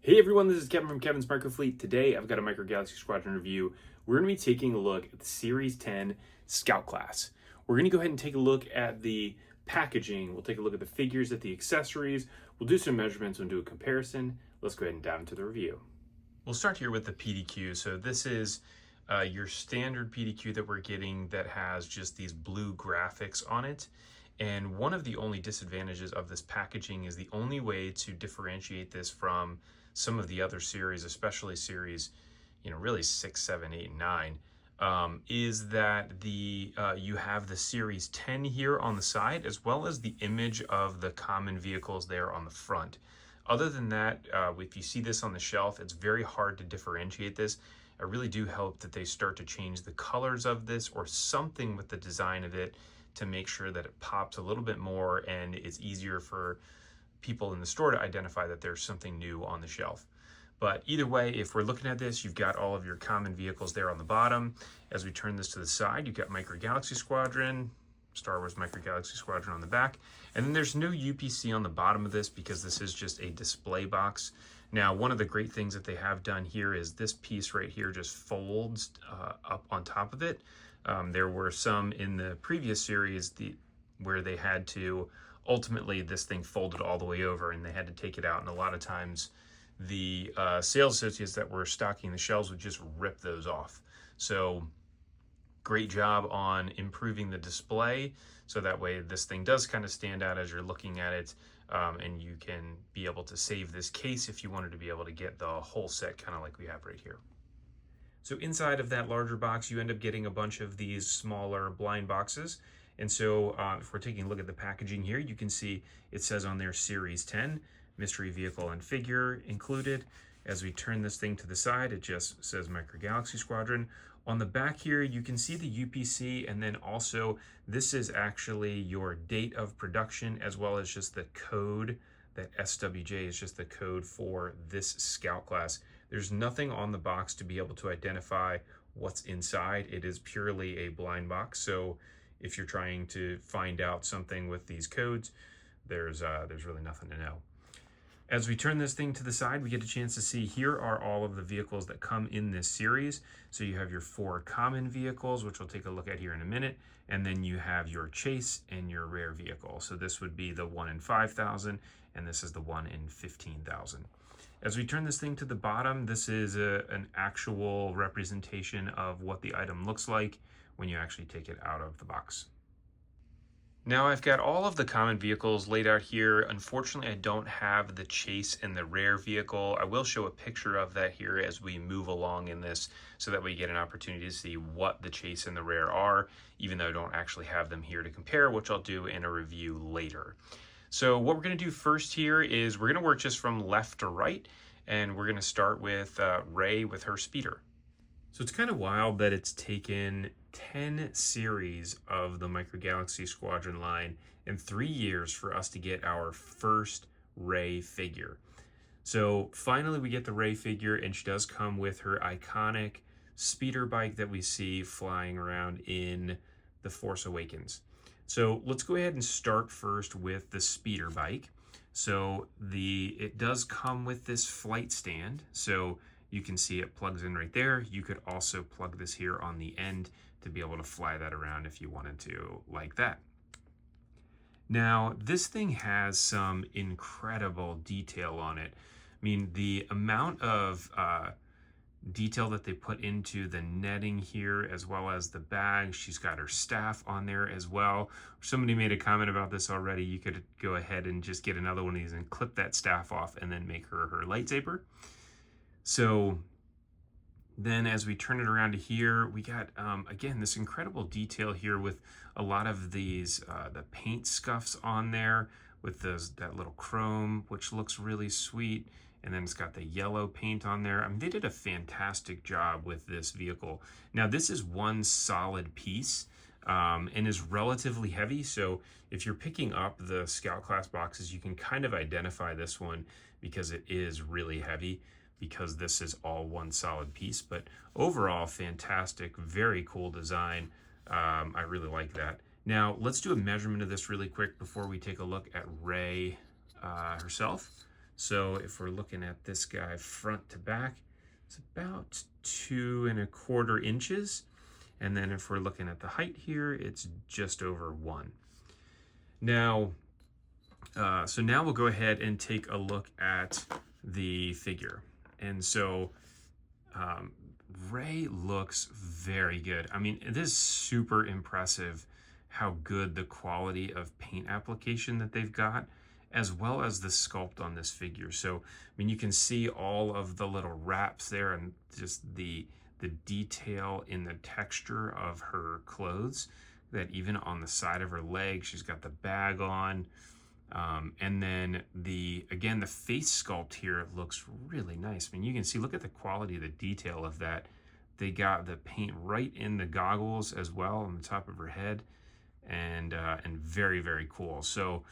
Hey everyone, this is Kevin from Kevin's Microfleet. Today I've got a microgalaxysquadron review. We're going to be taking a look at the Series 10 Scout class. We're going to go ahead and take a look at the packaging. We'll take a look at the figures, at the accessories. We'll do some measurements and do a comparison. Let's go ahead and dive into the review. We'll start here with the PDQ. So this is your standard PDQ that we're getting that has just these blue graphics on it. And one of the only disadvantages of this packaging is the only way to differentiate this from some of the other series, especially series, really 6, 7, 8, and 9, is that you have the Series 10 here on the side, as well as the image of the common vehicles there on the front. Other than that, if you see this on the shelf, it's very hard to differentiate this. I really do hope that they start to change the colors of this or something with the design of it to make sure that it pops a little bit more and it's easier for people in the store to identify that there's something new on the shelf. But either way, if we're looking at this, you've got all of your common vehicles there on the bottom. As we turn this to the side, you've got microgalaxysquadron, Star Wars microgalaxysquadron on the back. And then there's no UPC on the bottom of this because this is just a display box. Now, one of the great things that they have done here is this piece right here just folds up on top of it. There were some in the previous series where they had to, ultimately this thing folded all the way over and they had to take it out. And a lot of times the sales associates that were stocking the shelves would just rip those off. So great job on improving the display. So that way this thing does kind of stand out as you're looking at it. And you can be able to save this case if you wanted to be able to get the whole set kind of like we have right here. So inside of that larger box, you end up getting a bunch of these smaller blind boxes. And so if we're taking a look at the packaging here, you can see it says on there Series 10, mystery vehicle and figure included. As we turn this thing to the side, it just says microgalaxysquadron. On the back here, you can see the UPC, and then also this is actually your date of production as well as just the code. That SWJ is just the code for this Scout class. There's nothing on the box to be able to identify what's inside. It is purely a blind box. So if you're trying to find out something with these codes, there's really nothing to know. As we turn this thing to the side, we get a chance to see here are all of the vehicles that come in this series. So you have your 4 common vehicles, which we'll take a look at here in a minute. And then you have your chase and your rare vehicle. So this would be the 1 in 5,000, and this is the 1 in 15,000. As we turn this thing to the bottom, this is an actual representation of what the item looks like when you actually take it out of the box. Now I've got all of the common vehicles laid out here. Unfortunately, I don't have the chase and the rare vehicle. I will show a picture of that here as we move along in this so that we get an opportunity to see what the chase and the rare are, even though I don't actually have them here to compare, which I'll do in a review later. So what we're going to do first here is we're going to work just from left to right, and we're going to start with Rey with her speeder. So it's kind of wild that it's taken 10 series of the microgalaxysquadron line and 3 years for us to get our first Rey figure. So finally we get the Rey figure, and she does come with her iconic speeder bike that we see flying around in The Force Awakens. So let's go ahead and start first with the speeder bike. So it does come with this flight stand. So you can see it plugs in right there. You could also plug this here on the end to be able to fly that around if you wanted to, like that. Now, this thing has some incredible detail on it. I mean, the amount of detail that they put into the netting here, as well as the bag. She's got her staff on there as well. Somebody made a comment about this already. You could go ahead and just get another one of these and clip that staff off and then make her lightsaber. So then as we turn it around to here, we got, again, this incredible detail here with a lot of these, the paint scuffs on there with that little chrome, which looks really sweet. And then it's got the yellow paint on there. I mean, they did a fantastic job with this vehicle. Now, this is one solid piece and is relatively heavy. So if you're picking up the Scout class boxes, you can kind of identify this one because it is really heavy, because this is all one solid piece. But overall, fantastic, very cool design. I really like that. Now, let's do a measurement of this really quick before we take a look at Rey herself. So if we're looking at this guy front to back, it's about 2¼ inches. And then if we're looking at the height here, it's just over 1. Now, so now we'll go ahead and take a look at the figure. And so Rey looks very good. I mean, it is super impressive how good the quality of paint application that they've got, as well as the sculpt on this figure. So, I mean, you can see all of the little wraps there and just the detail in the texture of her clothes, that even on the side of her leg, she's got the bag on. And then again, the face sculpt here looks really nice. I mean, you can see, look at the quality of the detail of that. They got the paint right in the goggles as well on the top of her head, and very, very cool. So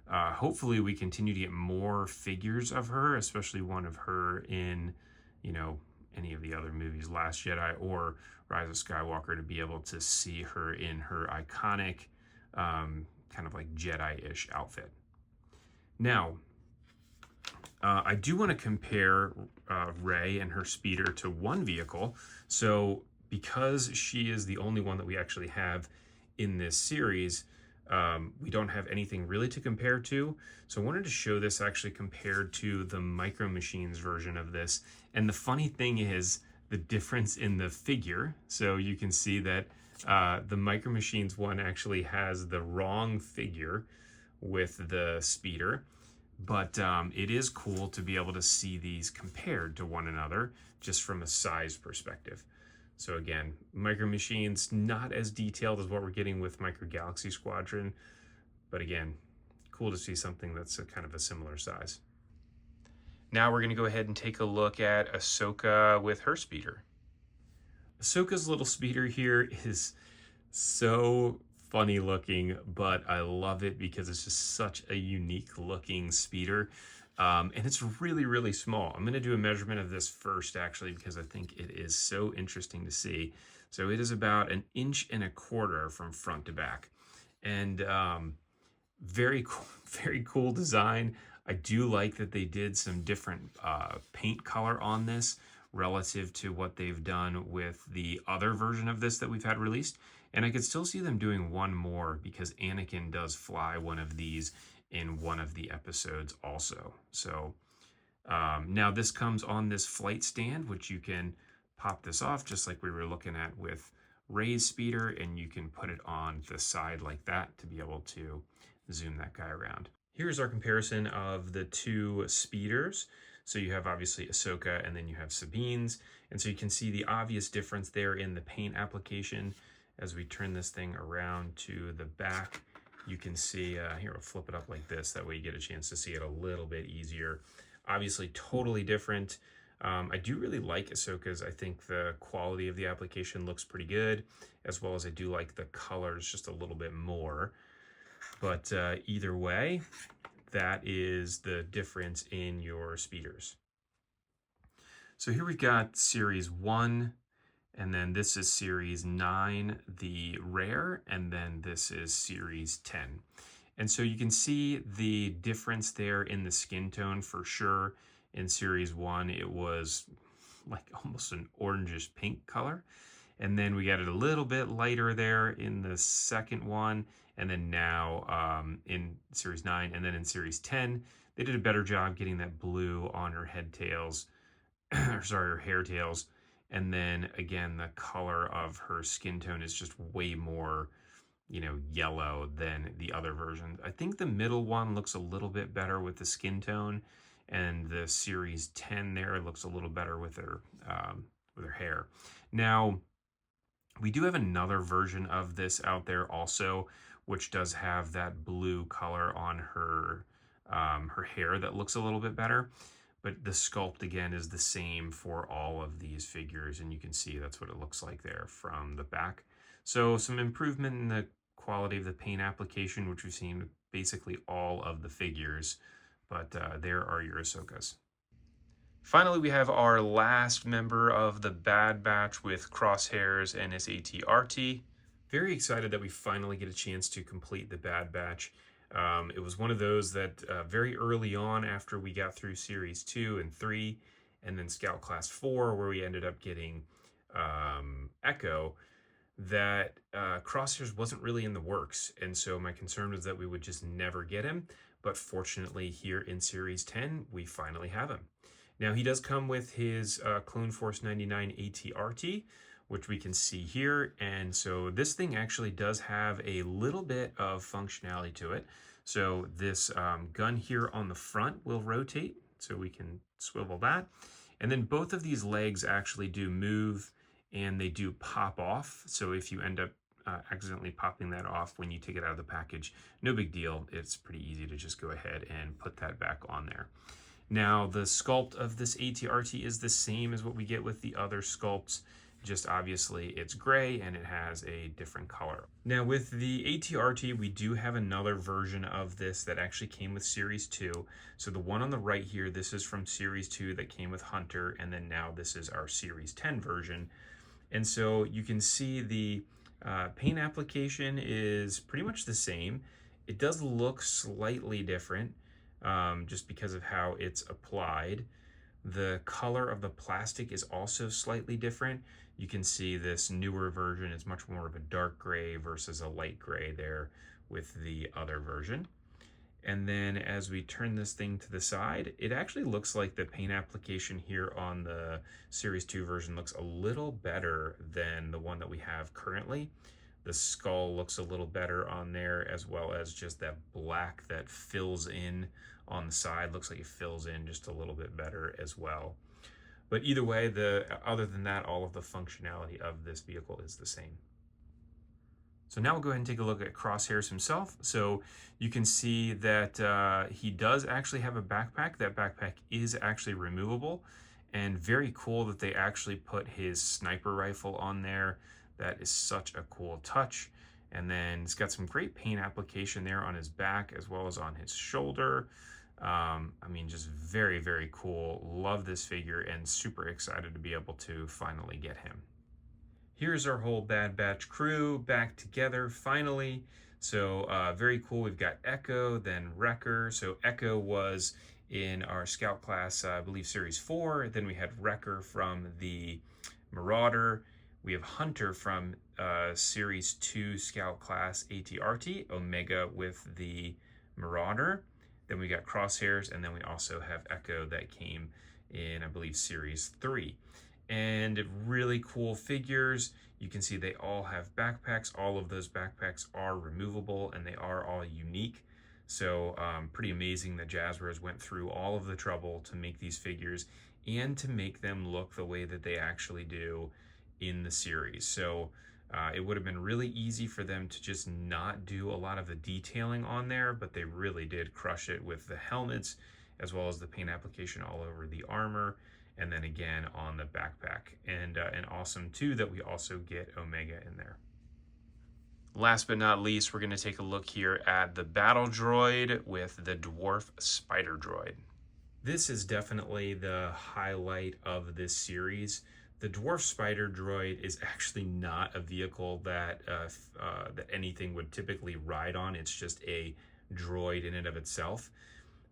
hopefully we continue to get more figures of her, especially one of her in, any of the other movies, Last Jedi or Rise of Skywalker, to be able to see her in her iconic kind of like Jedi-ish outfit. Now, I do want to compare Rey and her speeder to one vehicle. So because she is the only one that we actually have in this series, we don't have anything really to compare to. So I wanted to show this actually compared to the Micro Machines version of this. And the funny thing is the difference in the figure. So you can see that the Micro Machines one actually has the wrong figure with the speeder, but it is cool to be able to see these compared to one another just from a size perspective. So again, Micro Machines not as detailed as what we're getting with Microgalaxysquadron, but again, cool to see something that's kind of a similar size. Now we're going to go ahead and take a look at Ahsoka with her speeder. Ahsoka's little speeder here is so funny looking, but I love it because it's just such a unique looking speeder. And it's really, really small. I'm going to do a measurement of this first, actually, because I think it is so interesting to see. So it is about 1¼ inches from front to back. And very cool design. I do like that they did some different paint color on this relative to what they've done with the other version of this that we've had released. And I could still see them doing one more because Anakin does fly one of these in one of the episodes also. So now this comes on this flight stand, which you can pop this off just like we were looking at with Rey's speeder, and you can put it on the side like that to be able to zoom that guy around. Here's our comparison of the two speeders. So you have obviously Ahsoka and then you have Sabine's. And so you can see the obvious difference there in the paint application. As we turn this thing around to the back, you can see, here we'll flip it up like this, that way you get a chance to see it a little bit easier. Obviously totally different. I do really like Ahsoka's. I think the quality of the application looks pretty good, as well as I do like the colors just a little bit more. But either way, that is the difference in your speeders. So here we've got Series 1, and then this is Series 9, the rare, and then this is Series 10. And so you can see the difference there in the skin tone for sure. In Series 1, it was like almost an orangish pink color. And then we got it a little bit lighter there in the second one. And then now in Series 9 and then in Series 10, they did a better job getting that blue on her head tails, sorry, her hair tails. And then again, the color of her skin tone is just way more, yellow than the other version. I think the middle one looks a little bit better with the skin tone, and the Series 10 there looks a little better with her hair. Now, we do have another version of this out there also, which does have that blue color on her hair that looks a little bit better. But the sculpt, again, is the same for all of these figures, and you can see that's what it looks like there from the back. So some improvement in the quality of the paint application, which we've seen with basically all of the figures, but there are your Ahsokas. Finally, we have our last member of the Bad Batch with Crosshairs and his AT-RT. Very excited that we finally get a chance to complete the Bad Batch. It was one of those that very early on, after we got through Series 2 and 3, and then Scout Class 4, where we ended up getting Echo, that Crosshairs wasn't really in the works. And so my concern was that we would just never get him. But fortunately, here in Series 10, we finally have him. Now, he does come with his Clone Force 99 ATRT, which we can see here. And so this thing actually does have a little bit of functionality to it. So this gun here on the front will rotate, so we can swivel that. And then both of these legs actually do move, and they do pop off. So if you end up accidentally popping that off when you take it out of the package, no big deal. It's pretty easy to just go ahead and put that back on there. Now, the sculpt of this ATRT is the same as what we get with the other sculpts, just obviously it's gray and it has a different color. Now, with the ATRT, we do have another version of this that actually came with Series 2. So the one on the right here, this is from Series 2 that came with Hunter, and then now this is our Series 10 version. And so you can see the paint application is pretty much the same. It does look slightly different just because of how it's applied. The color of the plastic is also slightly different. You can see this newer version is much more of a dark gray versus a light gray there with the other version. And then as we turn this thing to the side, it actually looks like the paint application here on the Series 2 version looks a little better than the one that we have currently. The skull looks a little better on there, as well as just that black that fills in on the side. Looks like it fills in just a little bit better as well. But either way, other than that, all of the functionality of this vehicle is the same. So now we'll go ahead and take a look at Crosshairs himself. So you can see that he does actually have a backpack. That backpack is actually removable, and very cool that they actually put his sniper rifle on there. That is such a cool touch. And then it's got some great paint application there on his back as well as on his shoulder. I mean, just very, very cool. Love this figure and super excited to be able to finally get him. Here's our whole Bad Batch crew back together finally. So very cool. We've got Echo, then Wrecker. So Echo was in our Scout class, I believe Series 4. Then we had Wrecker from the Marauder. We have Hunter from Series 2 Scout class ATRT, Omega with the Marauder. Then we got Crosshairs, and then we also have Echo that came in, I believe, Series 3. And really cool figures. You can see they all have backpacks. All of those backpacks are removable, and they are all unique. So pretty amazing that Jazwares went through all of the trouble to make these figures and to make them look the way that they actually do in the series. So it would have been really easy for them to just not do a lot of the detailing on there, but they really did crush it with the helmets as well as the paint application all over the armor, and then again on the backpack. And awesome too that we also get Omega in there. Last but not least, we're going to take a look here at the battle droid with the Dwarf spider droid. This is definitely the highlight of this series. The Dwarf Spider Droid is actually not a vehicle that that anything would typically ride on. It's just a droid in and of itself.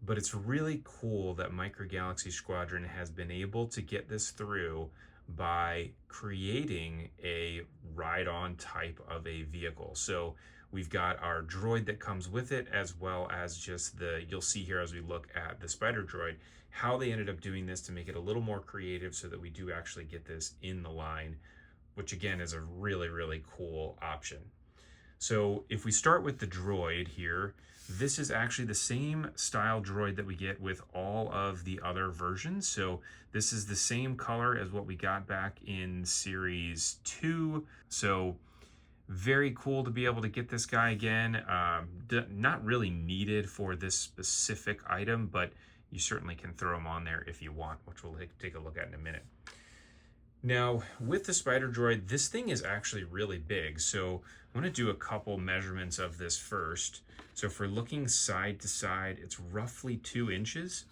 But it's really cool that Microgalaxysquadron has been able to get this through by creating a ride-on type of a vehicle. So we've got our droid that comes with it, as well as just you'll see here as we look at the Spider Droid, how they ended up doing this to make it a little more creative so that we do actually get this in the line, which again is a really, really cool option. So if we start with the droid here, this is actually the same style droid that we get with all of the other versions. So this is the same color as what we got back in Series 2. So very cool to be able to get this guy again. Not really needed for this specific item, but you certainly can throw him on there if you want, which we'll take a look at in a minute. Now, with the Spider Droid, this thing is actually really big. So I'm going to do a couple measurements of this first. So if we're looking side to side, it's roughly 2 inches.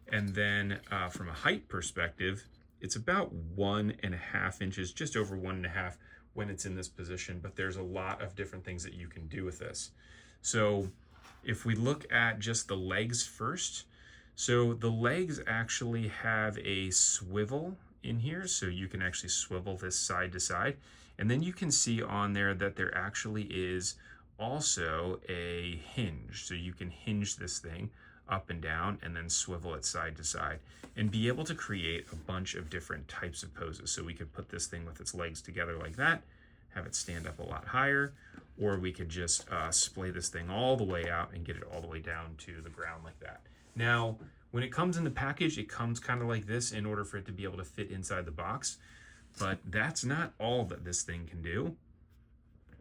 And then from a height perspective, it's about 1.5 inches, just over 1.5 when it's in this position. But there's a lot of different things that you can do with this. So If we look at just the legs first, so the legs actually have a swivel in here, so you can actually swivel this side to side. And then you can see on there that there actually is also a hinge. So you can hinge this thing up and down and then swivel it side to side and be able to create a bunch of different types of poses. So we could put this thing with its legs together like that, have it stand up a lot higher, or we could just splay this thing all the way out and get it all the way down to the ground like that. Now, when it comes in the package, it comes kind of like this in order for it to be able to fit inside the box. But that's not all that this thing can do.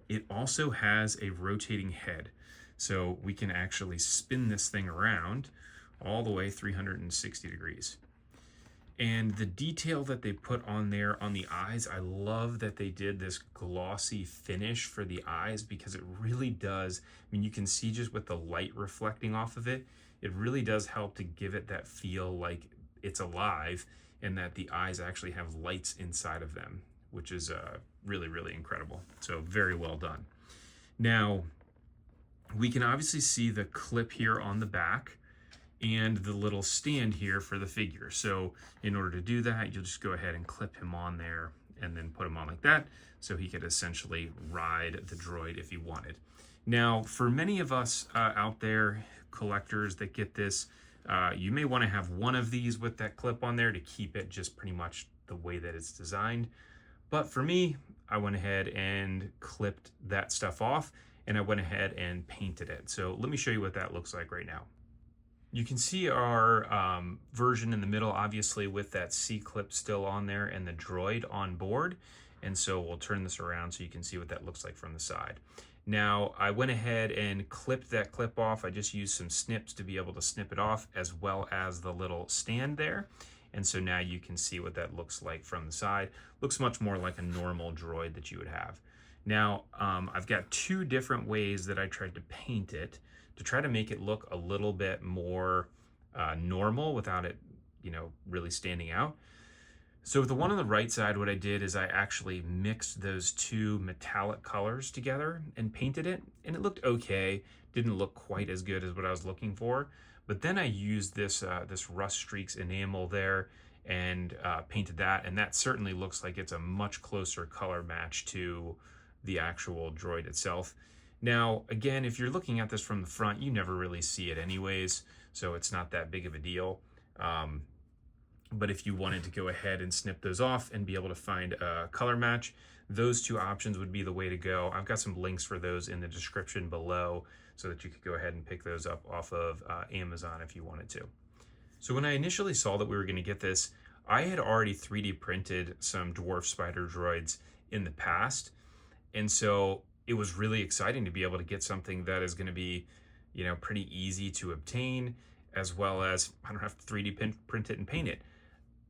It also has a rotating head. So we can actually spin this thing around all the way 360 degrees. And the detail that they put on there on the eyes, I love that they did this glossy finish for the eyes, because it really does, I mean, you can see just with the light reflecting off of it, it really does help to give it that feel like it's alive and that the eyes actually have lights inside of them, which is really, really incredible. So very well done. Now, we can obviously see the clip here on the back and the little stand here for the figure. So in order to do that, you'll just go ahead and clip him on there and then put him on like that, so he could essentially ride the droid if he wanted. Now, for many of us out there, collectors that get this, you may want to have one of these with that clip on there to keep it just pretty much the way that it's designed. But for me, I went ahead and clipped that stuff off, and I went ahead and painted it. So let me show you what that looks like right now. You can see our version in the middle, obviously with that C-clip still on there and the droid on board. And so we'll turn this around so you can see what that looks like from the side. Now, I went ahead and clipped that clip off. I just used some snips to be able to snip it off, as well as the little stand there. And so now you can see what that looks like from the side. Looks much more like a normal droid that you would have. Now, I've got two different ways that I tried to paint it to try to make it look a little bit more normal without it, really standing out. So with the one on the right side, what I did is I actually mixed those two metallic colors together and painted it, and it looked okay. Didn't look quite as good as what I was looking for. But then I used this Rust Streaks enamel there and painted that, and that certainly looks like it's a much closer color match to the actual droid itself. Now, again, if you're looking at this from the front, you never really see it anyways, so it's not that big of a deal. But if you wanted to go ahead and snip those off and be able to find a color match, those two options would be the way to go. I've got some links for those in the description below so that you could go ahead and pick those up off of Amazon if you wanted to. So when I initially saw that we were going to get this, I had already 3D printed some Dwarf Spider droids in the past. And so it was really exciting to be able to get something that is going to be, pretty easy to obtain, as well as I don't have to 3D print it and paint it.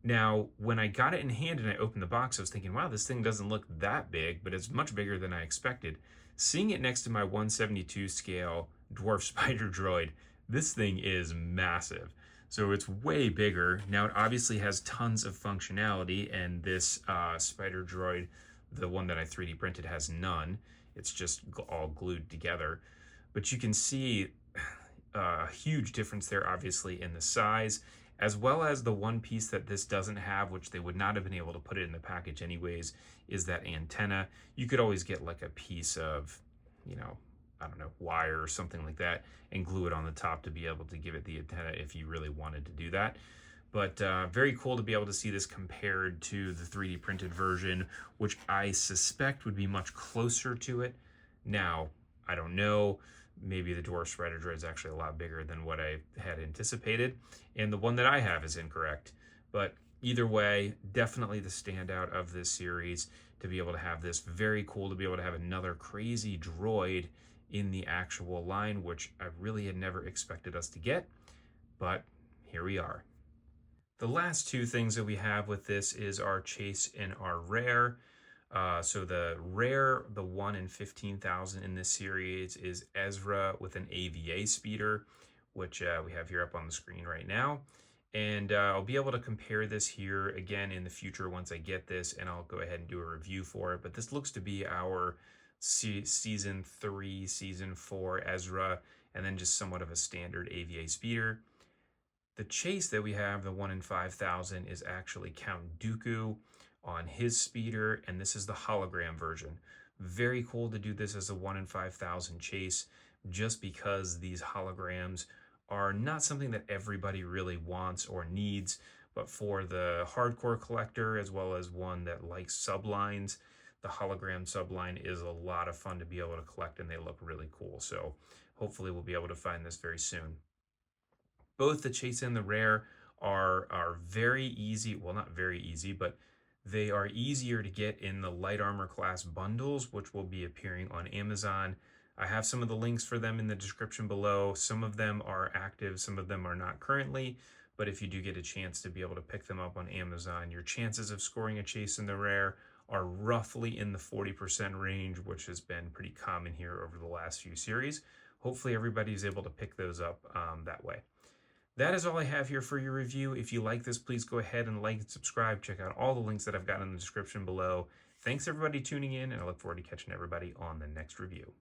Now, when I got it in hand and I opened the box, I was thinking, wow, this thing doesn't look that big, but it's much bigger than I expected. Seeing it next to my 1/72 scale Dwarf Spider droid, this thing is massive. So it's way bigger. Now, it obviously has tons of functionality, and this Spider droid, the one that I 3D printed, has none. It's just all glued together. But you can see a huge difference there, obviously, in the size, as well as the one piece that this doesn't have, which they would not have been able to put it in the package anyways, is that antenna. You could always get like a piece of, wire or something like that and glue it on the top to be able to give it the antenna if you really wanted to do that. But very cool to be able to see this compared to the 3D printed version, which I suspect would be much closer to it. Now, I don't know. Maybe the Dwarf Spider droid is actually a lot bigger than what I had anticipated, and the one that I have is incorrect. But either way, definitely the standout of this series to be able to have this. Very cool to be able to have another crazy droid in the actual line, which I really had never expected us to get, but here we are. The last two things that we have with this is our chase and our rare. So the rare, the 1 in 15,000 in this series, is Ezra with an AVA speeder, which we have here up on the screen right now. And I'll be able to compare this here again in the future once I get this, and I'll go ahead and do a review for it. But this looks to be our Season 3, Season 4 Ezra, and then just somewhat of a standard AVA speeder. The chase that we have, the 1 in 5,000, is actually Count Dooku on his speeder, and this is the hologram version. Very cool to do this as a 1 in 5,000 chase, just because these holograms are not something that everybody really wants or needs, but for the hardcore collector, as well as one that likes sublines, the hologram subline is a lot of fun to be able to collect, and they look really cool. So hopefully we'll be able to find this very soon. Both the chase and the rare are very easy. Well, not very easy, but they are easier to get in the light armor class bundles, which will be appearing on Amazon. I have some of the links for them in the description below. Some of them are active, some of them are not currently, but if you do get a chance to be able to pick them up on Amazon, your chances of scoring a chase in the rare are roughly in the 40% range, which has been pretty common here over the last few series. Hopefully everybody's able to pick those up that way. That is all I have here for your review. If you like this, please go ahead and like and subscribe. Check out all the links that I've got in the description below. Thanks everybody tuning in, and I look forward to catching everybody on the next review.